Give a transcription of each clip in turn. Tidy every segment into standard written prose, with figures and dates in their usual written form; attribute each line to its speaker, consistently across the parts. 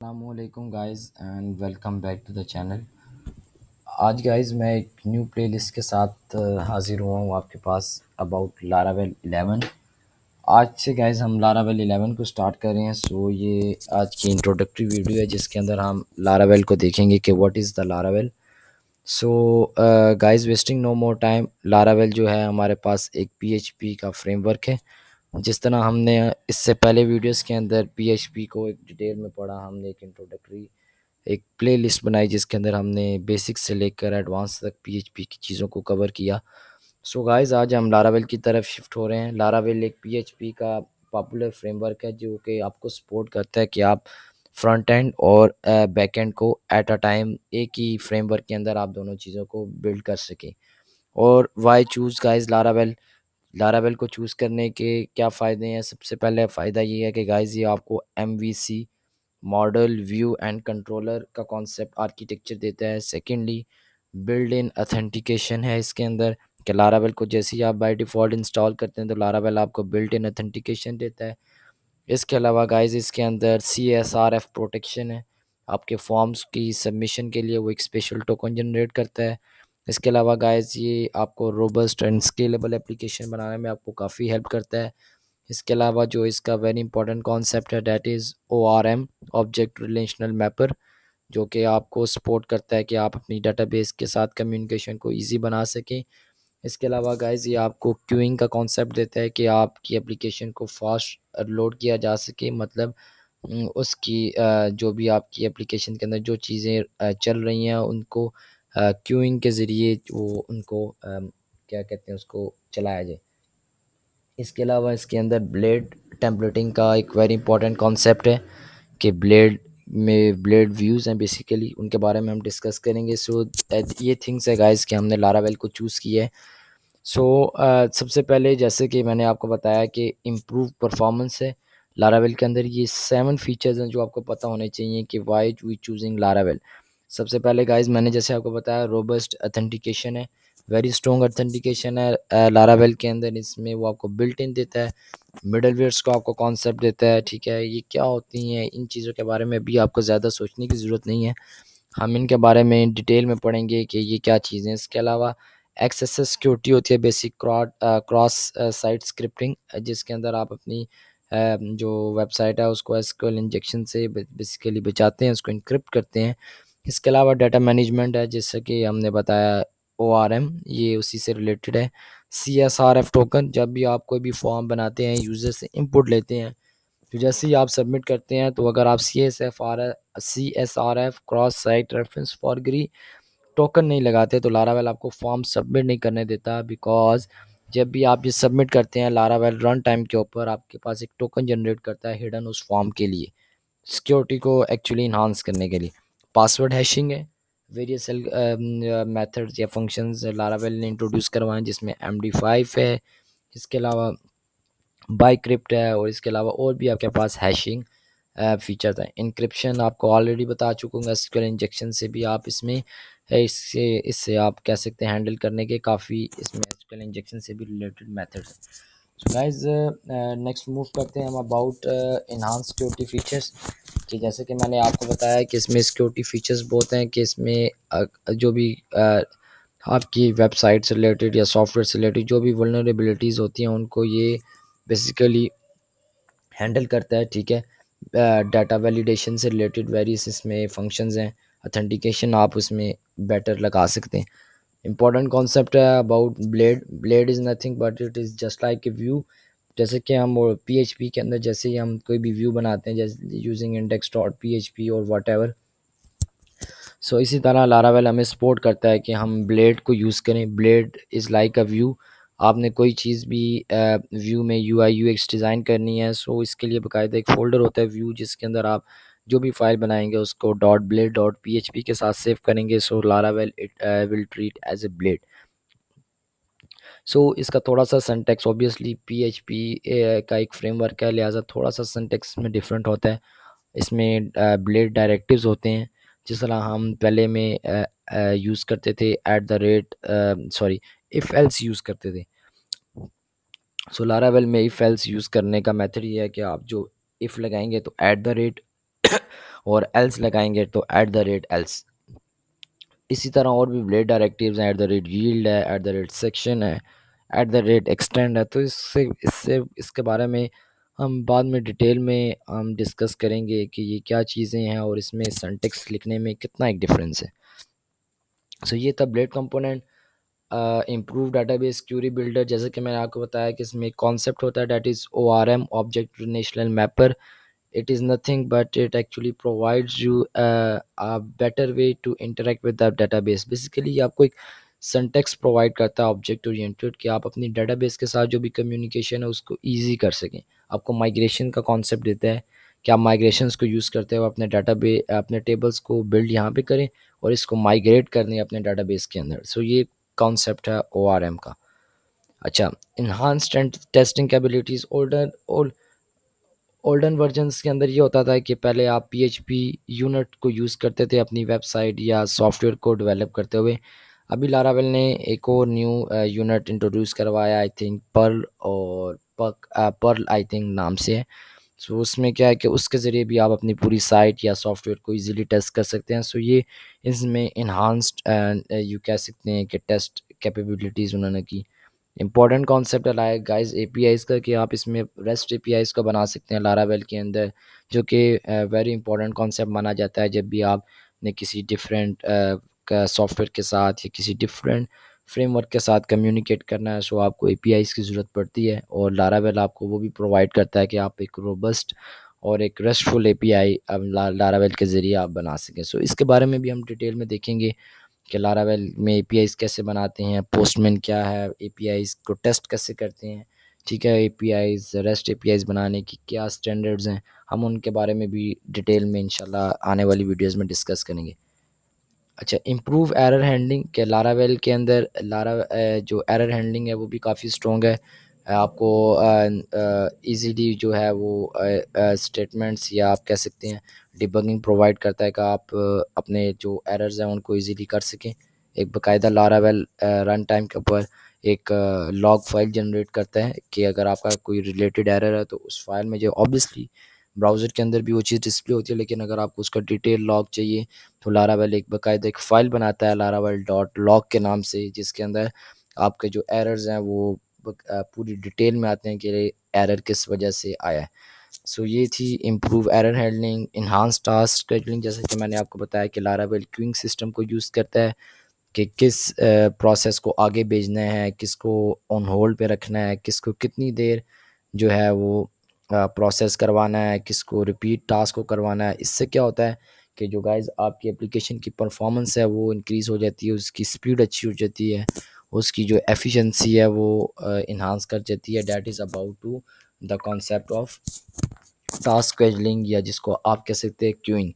Speaker 1: अस्सलामुअलैकुम guys and welcome back to the channel. आज guys मैं एक न्यू प्लेलिस्ट के साथ हाजिर हुआ हूँ आपके पास अबाउट लारावेल 11। आज से गाइस हम लारावेल 11 को स्टार्ट कर रहे हैं। सो ये आज की इंट्रोडक्टरी वीडियो है जिसके अंदर हम लारावेल को देखेंगे कि what is the Laravel. So guys wasting no more time, Laravel जो है हमारे पास एक पीएचपी का फ्रेमवर्क है। जिस तरह हमने इससे पहले वीडियोस के अंदर पीएचपी को एक डिटेल में पढ़ा, हमने एक इंट्रोडक्टरी एक प्लेलिस्ट बनाई जिसके अंदर हमने बेसिक से लेकर एडवांस तक पीएचपी की चीज़ों को कवर किया। सो गाइस आज हम लारावेल की तरफ शिफ्ट हो रहे हैं। लारावेल एक पीएचपी का पॉपुलर फ्रेमवर्क है जो कि आपको सपोर्ट करता है कि आप फ्रंट एंड और बैक एंड को एट अ टाइम एक ही फ्रेमवर्क के अंदर आप दोनों चीज़ों को बिल्ड कर सकें। और why choose guys Laravel. Laravel को चूज़ करने के क्या फ़ायदे हैं? सबसे पहले फ़ायदा ये है कि गाइस ये आपको MVC model view and controller का कॉन्सेप्ट आर्किटेक्चर देता है। सेकेंडली बिल्ड इन ऑथेंटिकेशन है इसके अंदर कि लारावेल को जैसे ही आप बाय डिफ़ॉल्ट इंस्टॉल करते हैं तो लारावेल आपको बिल्ट इन ऑथेंटिकेशन देता है। इसके अलावा गाइस इसके अंदर CSRF प्रोटेक्शन है। आपके फॉर्म्स की सबमिशन के लिए वो एक स्पेशल टोकन जनरेट करता है। इसके अलावा गाइस ये आपको रोबस्ट एंड स्केलेबल एप्लीकेशन बनाने में आपको काफ़ी हेल्प करता है। इसके अलावा जो इसका वेरी इंपॉर्टेंट कॉन्सेप्ट है that is ORM, object relational mapper, जो कि आपको सपोर्ट करता है कि आप अपनी डेटाबेस के साथ कम्युनिकेशन को ईजी बना सकें। इसके अलावा गाइस ये आपको क्यूइंग का कॉन्सेप्ट देता है कि आपकी एप्लीकेशन को फास्ट लोड किया जा सके। मतलब उसकी जो भी आपकी एप्लीकेशन के अंदर जो चीज़ें चल रही हैं उनको क्यूइंग के ज़रिए वो उनको क्या कहते हैं उसको चलाया जाए। इसके अलावा इसके अंदर ब्लेड टेम्पलेटिंग का एक वेरी इंपॉर्टेंट कॉन्सेप्ट है कि ब्लेड में ब्लेड व्यूज़ हैं, बेसिकली उनके बारे में हम डिस्कस करेंगे। सो ये थिंग्स है गाइस कि हमने लारावेल को चूज़ किया है। सो सबसे पहले जैसे कि मैंने आपको बताया कि इम्प्रूव परफॉर्मेंस है लारावेल के अंदर। ये 7 फीचर्स हैं जो आपको पता होने चाहिए कि वाई वी चूजिंग लारावेल। सबसे पहले गाइस मैंने जैसे आपको बताया रोबस्ट ऑथेंटिकेशन है, वेरी स्ट्रॉन्ग ऑथेंटिकेशन है लारावेल के अंदर। इसमें वो आपको बिल्ट इन देता है, मिडलवेयर्स को आपको कॉन्सेप्ट देता है। ठीक है, ये क्या होती हैं इन चीज़ों के बारे में भी आपको ज़्यादा सोचने की ज़रूरत नहीं है, हम इनके बारे में डिटेल में पढ़ेंगे कि ये क्या चीज़ें हैं। इसके अलावा एक्सेस सिक्योरिटी होती है, बेसिक क्रॉस साइट स्क्रिप्टिंग, जिसके अंदर आप अपनी जो वेबसाइट है उसको एसक्यूएल इंजेक्शन से बेसिकली बचाते हैं, उसको इनक्रिप्ट करते हैं। इसके अलावा डाटा मैनेजमेंट है, जैसे कि हमने बताया ORM, ये उसी से रिलेटेड है। CSRF टोकन, जब भी आप कोई भी फॉर्म बनाते हैं यूज़र से इनपुट लेते हैं तो जैसे ही आप सबमिट करते हैं तो अगर आप CSRF cross site reference forgery token नहीं लगाते तो लारावेल आपको फॉर्म सबमिट नहीं करने देता। बिकॉज जब भी आप ये सबमिट करते हैं लारावेल रन टाइम के ऊपर आपके पास एक टोकन जनरेट करता है हिडन उस फॉर्म के लिए, सिक्योरिटी को एक्चुअली इन्हांस करने के लिए। पासवर्ड हैशिंग है, वेरियस मेथड्स या फंक्शंस लारावेल ने इंट्रोड्यूस करवाएं जिसमें MD5 है। इसके अलावा बाइक्रिप्ट है और इसके अलावा और भी आपके पास हैशिंग फीचर्स हैं। इंक्रिप्शन आपको ऑलरेडी बता चुका हूँ, एसक्यूएल इंजेक्शन से भी आप इसमें इससे इससे आप कह सकते हैं हैंडल करने के काफ़ी इसमें एसक्यूएल इंजेक्शन से भी रिलेटेड मेथड है। सो गाइस नेक्स्ट मूव करते हैं हम अबाउट इन्हांस सिक्योरिटी फीचर्स। कि जैसे कि मैंने आपको बताया कि इसमें सिक्योरिटी फीचर्स बहुत हैं कि इसमें जो भी आपकी वेबसाइट से रिलेटेड या सॉफ्टवेयर से रिलेटेड जो भी वल्नरेबिलिटीज़ होती हैं उनको ये बेसिकली हैंडल करता है। ठीक है, डाटा वैलिडेशन से रिलेटेड वेरियस इसमें फंक्शंस हैं, ऑथेंटिकेशन आप उसमें बेटर लगा सकते हैं। इंपॉर्टेंट कॉन्सेप्ट है about blade. Blade is nothing but it is just like a view. जैसे कि हम PHP के अंदर जैसे ही हम कोई भी व्यू बनाते हैं जैसे यूजिंग इंडेक्स डॉट PHP और वट एवर, सो इसी तरह लारावेल हमें सपोर्ट करता है कि हम ब्लेड को यूज़ करें। Blade is like a view. आपने कोई चीज़ भी व्यू में UI UX डिज़ाइन करनी है, सो इसके लिए बाकायदा एक फ़ोल्डर होता है व्यू जिसके अंदर आप जो भी फाइल बनाएंगे उसको डॉट ब्लेड डॉट PHP के साथ सेव करेंगे। So Laravel it will treat as a blade. So इसका थोड़ा सा सिंटैक्स ऑब्वियसली PHP का एक फ्रेमवर्क है, लिहाजा थोड़ा सा सिंटैक्स में डिफरेंट होता है। इसमें ब्लेड डायरेक्टिव्स होते हैं, जिस तरह हम पहले में यूज़ करते थे at the rate sorry if else use करते थे। सो लारावेल में इफ़ एल्स यूज़ करने का मेथड ये है कि आप जो इफ़ लगाएंगे तो एट द रेट और एल्स लगाएंगे तो एट द रेट एल्स। इसी तरह और भी ब्लेड डायरेक्टिव्स हैं, एट द रेट यील्ड है, एट द रेट सेक्शन है, एट द रेट एक्सटेंड है। तो इससे इससे इसके बारे में हम बाद में डिटेल में हम डिस्कस करेंगे कि ये क्या चीज़ें हैं और इसमें सिंटैक्स लिखने में कितना एक डिफरेंस है। सो ये था blade component. Improve database query builder, जैसे कि मैंने आपको बताया कि इसमें एक कॉन्सेप्ट होता है, that is ORM, object relational mapper. It is nothing but it actually provides you a better way to interact with the database. Basically ये आपको एक syntax provide करता है ऑब्जेक्ट ओरिएंटेड, कि आप अपनी database के साथ जो भी कम्युनिकेशन है उसको easy कर सकें। आपको माइग्रेशन का कॉन्सेप्ट देता है कि आप माइग्रेशंस को यूज़ करते हो अपने अपने टेबल्स को बिल्ड यहाँ पे करें और इसको माइग्रेट करने अपने डाटाबेस के अंदर। सो ये कॉन्सेप्ट है ORM का। अच्छा, enhanced testing capabilities. Olden versions के अंदर ये होता था कि पहले आप PHP यूनिट को यूज़ करते थे अपनी वेबसाइट या सॉफ्टवेयर को डेवलप करते हुए। अभी लारावेल ने एक और न्यू यूनिट इंट्रोड्यूस करवाया, आई थिंक पर्ल, और पर्ल आई थिंक नाम से है। सो उसमें क्या है कि उसके ज़रिए भी आप अपनी पूरी साइट या सॉफ्टवेयर को इजीली टेस्ट कर सकते हैं। सो ये इसमें इन्हांस्ड यू कह सकते हैं कि टेस्ट कैपेबिलिटीज़ उन्होंने की। इंपॉर्टेंट कॉन्सेप्ट है गाइस APIs का, कि आप इसमें रेस्ट APIs को बना सकते हैं लारावेल के अंदर, जो कि वेरी इंपॉर्टेंट कॉन्सेप्ट माना जाता है जब भी आपने किसी डिफरेंट सॉफ्टवेयर के साथ या किसी डिफरेंट फ्रेमवर्क के साथ कम्युनिकेट करना है। सो आपको APIs की ज़रूरत पड़ती है और लारावेल आपको वो भी प्रोवाइड करता है कि आप एक रोबस्ट और एक रेस्टफुल API लारावेल के ज़रिए आप बना सकें। सो इसके बारे में भी हम डिटेल में देखेंगे कि लारावेल में APIs कैसे बनाते हैं, पोस्टमैन क्या है, APIs को टेस्ट कैसे करते हैं, ठीक है, APIs रेस्ट APIs बनाने की क्या स्टैंडर्ड्स हैं, हम उनके बारे में भी डिटेल में इंशाल्लाह आने वाली वीडियोस में डिस्कस करेंगे। अच्छा, इम्प्रूव एरर हैंडलिंग के लारावेल के अंदर जो एरर हैंडलिंग है वो भी काफ़ी स्ट्रॉन्ग है। आपको इजीली जो है वो स्टेटमेंट्स या आप कह सकते हैं डिबगिंग प्रोवाइड करता है कि आप अपने जो एरर्स हैं उनको इजीली कर सकें। एक बाकायदा लारावेल रन टाइम के ऊपर एक लॉग फाइल जनरेट करता है कि अगर आपका कोई रिलेटेड एरर है तो उस फाइल में जो ऑब्वियसली ब्राउज़र के अंदर भी वो चीज़ डिस्प्ले होती है, लेकिन अगर आपको उसका डिटेल लॉग चाहिए तो लारावेल एक बाकायदा एक फ़ाइल बनाता है लारावेल डॉट लॉग के नाम से, जिसके अंदर आपके जो एरर्स हैं वो पूरी डिटेल में आते हैं कि एरर किस वजह से आया है। सो ये थी improve error handling. Enhance task scheduling, जैसे कि मैंने आपको बताया कि लारावेल क्यूइंग सिस्टम को यूज़ करता है कि किस प्रोसेस को आगे भेजना है, किसको ऑन होल्ड पे रखना है, किसको कितनी देर जो है वो प्रोसेस करवाना है, किसको रिपीट टास्क को करवाना है। इससे क्या होता है कि जो गाइस आपकी एप्लीकेशन की परफॉर्मेंस है वो इंक्रीज़ हो जाती है, उसकी स्पीड अच्छी हो जाती है, उसकी जो एफिशिएंसी है वो इन्हांस कर जाती है। That is about to the concept of task scheduling, या जिसको आप कह सकते हैं क्यूइंग।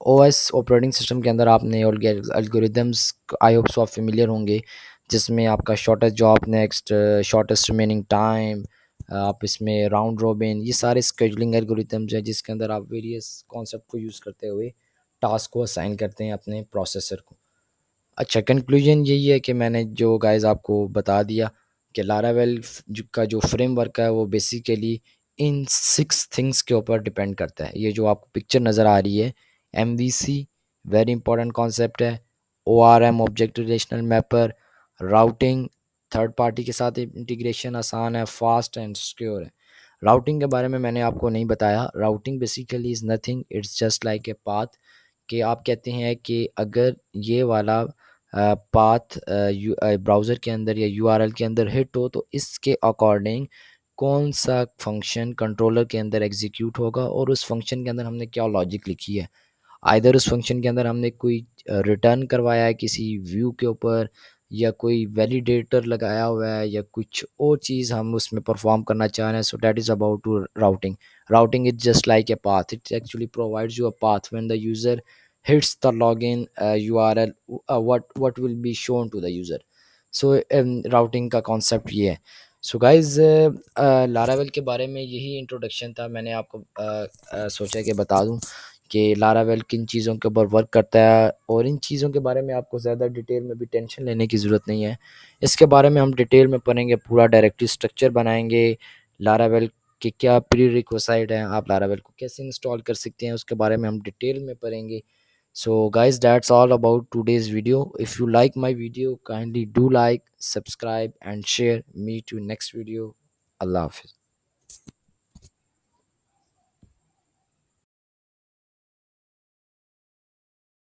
Speaker 1: OS ऑपरेटिंग सिस्टम के अंदर आपने एल्गोरिदम्स आई होप सो आप फेमिलियर होंगे, जिसमें आपका shortest job next, shortest remaining time, आप इसमें राउंड रॉबिन, ये सारे स्केजुलिंग एल्गोरिदम्स हैं जिसके अंदर आप वेरियस कॉन्सेप्ट को यूज़ करते हुए टास्क को असाइन करते हैं अपने प्रोसेसर को। अच्छा, कंक्लूजन यही है कि मैंने जो गाइस आपको बता दिया कि लारावेल का जो फ्रेमवर्क है वो बेसिकली इन 6 थिंग्स के ऊपर डिपेंड करता है। ये जो आपको पिक्चर नज़र आ रही है, MVC वेरी इंपॉर्टेंट कॉन्सेप्ट है, ORM object relational mapper, routing third party के साथ इंटीग्रेशन आसान है, फास्ट एंड सिक्योर है। राउटिंग के बारे में मैंने आपको नहीं बताया। Routing basically is nothing, it's just like a path, कि आप कहते हैं कि अगर ये वाला पाथ ब्राउज़र के अंदर या URL के अंदर हिट हो तो इसके अकॉर्डिंग कौन सा फंक्शन कंट्रोलर के अंदर एग्जीक्यूट होगा और उस फंक्शन के अंदर हमने क्या लॉजिक लिखी है। आइदर उस फंक्शन के अंदर हमने कोई रिटर्न करवाया है किसी व्यू के ऊपर, या कोई वैलिडेटर लगाया हुआ है, या कुछ और चीज़ हम उसमें परफॉर्म करना चाह रहे हैं। So that is about to routing. Routing is just like a path. It actually provides you a path. When the user hits the login URL, what will be shown to the user. So routing का concept ये है। So guys Laravel के बारे में यही introduction था। मैंने आपको सोचा कि बता दूं कि लारावेल किन चीज़ों के ऊपर वर्क करता है, और इन चीज़ों के बारे में आपको ज़्यादा डिटेल में भी टेंशन लेने की ज़रूरत नहीं है। इसके बारे में हम डिटेल में पढ़ेंगे, पूरा डायरेक्टरी स्ट्रक्चर बनाएंगे लारावेल उसके क्या प्री रिक्विसाइट हैं, आप लारावेल को कैसे इंस्टॉल कर सकते हैं, उसके बारे में हम डिटेल में पढ़ेंगे। So guys, that's all about today's video. If you like my video, kindly do like, subscribe and share. Meet you next video. Allah Hafiz.